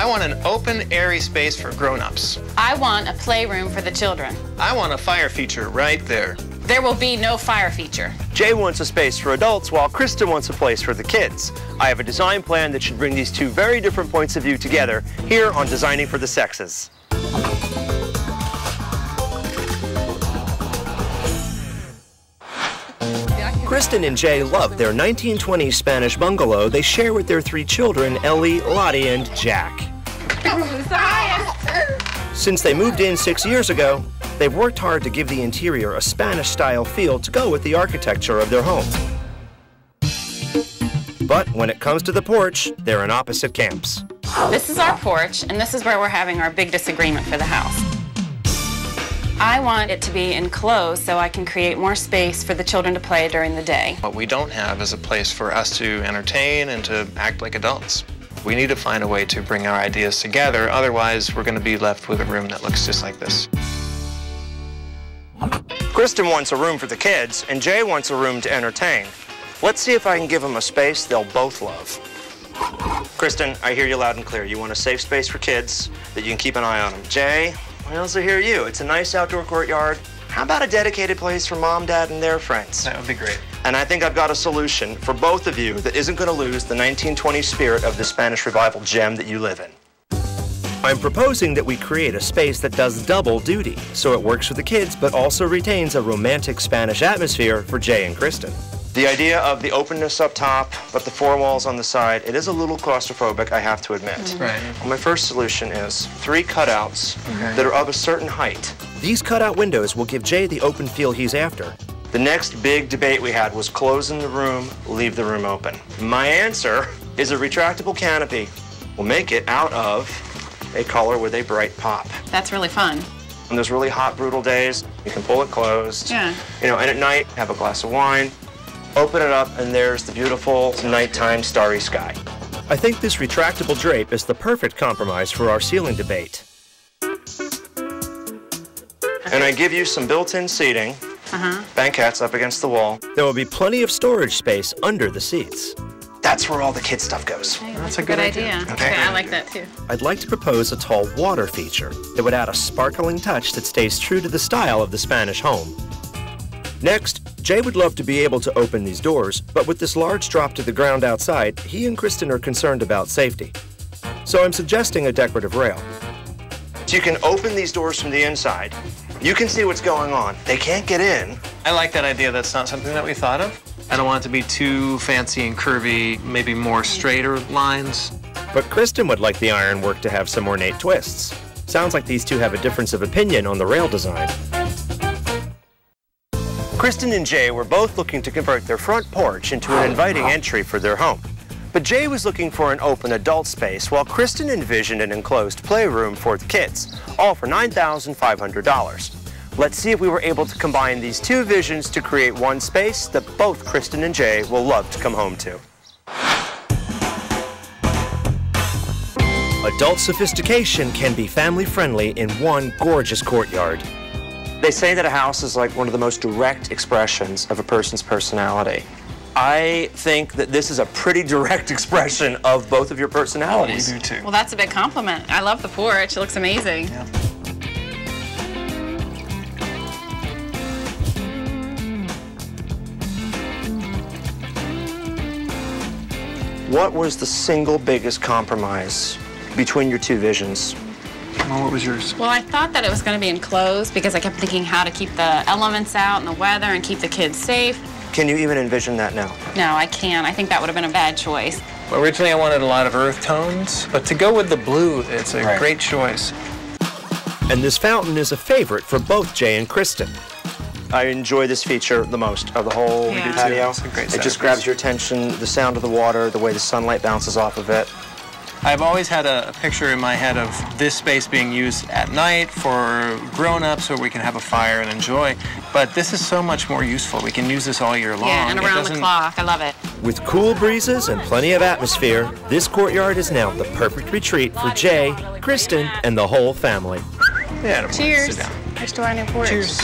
I want an open, airy space for grown-ups. I want a playroom for the children. I want a fire feature right there. There will be no fire feature. Jay wants a space for adults while Kristen wants a place for the kids. I have a design plan that should bring these two very different points of view together here on Designing for the Sexes. Kristen and Jay love their 1920s Spanish bungalow they share with their three children, Ellie, Lottie, and Jack. Since they moved in 6 years ago, they've worked hard to give the interior a Spanish-style feel to go with the architecture of their home. But when it comes to the porch, they're in opposite camps. This is our porch, and this is where we're having our big disagreement for the house. I want it to be enclosed so I can create more space for the children to play during the day. What we don't have is a place for us to entertain and to act like adults. We need to find a way to bring our ideas together, otherwise we're going to be left with a room that looks just like this. Kristen wants a room for the kids, and Jay wants a room to entertain. Let's see if I can give them a space they'll both love. Kristen, I hear you loud and clear. You want a safe space for kids that you can keep an eye on them. Jay, I also hear you. It's a nice outdoor courtyard. How about a dedicated place for Mom, Dad, and their friends? That would be great. And I think I've got a solution for both of you that isn't going to lose the 1920s spirit of the Spanish Revival gem that you live in. I'm proposing that we create a space that does double duty, so it works for the kids but also retains a romantic Spanish atmosphere for Jay and Kristen. The idea of the openness up top, but the four walls on the side, it is a little claustrophobic, I have to admit. Right. Well, my first solution is 3 cutouts that are of a certain height. These cutout windows will give Jay the open feel he's after. The next big debate we had was close in the room, leave the room open. My answer is a retractable canopy. We'll make it out of a color with a bright pop. That's really fun. On those really hot, brutal days, you can pull it closed. Yeah. You know, and at night, have a glass of wine, open it up, and there's the beautiful nighttime starry sky. I think this retractable drape is the perfect compromise for our ceiling debate. And I give you some built-in seating, banquettes up against the wall. There will be plenty of storage space under the seats. That's where all the kid stuff goes. Hey, that's a good idea. Okay, I like that too. I'd like to propose a tall water feature that would add a sparkling touch that stays true to the style of the Spanish home. Next, Jay would love to be able to open these doors, but with this large drop to the ground outside, he and Kristen are concerned about safety. So I'm suggesting a decorative rail. So you can open these doors from the inside. You can see what's going on. They can't get in. I like that idea. That's not something that we thought of. I don't want it to be too fancy and curvy, maybe more straighter lines. But Kristen would like the ironwork to have some ornate twists. Sounds like these two have a difference of opinion on the rail design. Kristen and Jay were both looking to convert their front porch into an inviting entry for their home. But Jay was looking for an open adult space, while Kristen envisioned an enclosed playroom for the kids, all for $9,500. Let's see if we were able to combine these two visions to create one space that both Kristen and Jay will love to come home to. Adult sophistication can be family-friendly in one gorgeous courtyard. They say that a house is like one of the most direct expressions of a person's personality. I think that this is a pretty direct expression of both of your personalities. We do too. Well, that's a big compliment. I love the porch. It looks amazing. Yeah. What was the single biggest compromise between your two visions? Well, what was yours? Well, I thought that it was going to be enclosed because I kept thinking how to keep the elements out and the weather and keep the kids safe. Can you even envision that now? No, I can't. I think that would have been a bad choice. Well, originally I wanted a lot of earth tones, but to go with the blue, it's a great choice. And this fountain is a favorite for both Jay and Kristen. I enjoy this feature the most of the whole patio. It's a great It just grabs your attention, the sound of the water, the way the sunlight bounces off of it. I've always had a picture in my head of this space being used at night for grown-ups where we can have a fire and enjoy. But this is so much more useful. We can use this all year long. Yeah, and around the clock. I love it. With cool breezes and plenty of atmosphere, this courtyard is now the perfect retreat for Jay, Kristen, and the whole family. Yeah, Cheers. Sit down. Here's to our new porch. Cheers.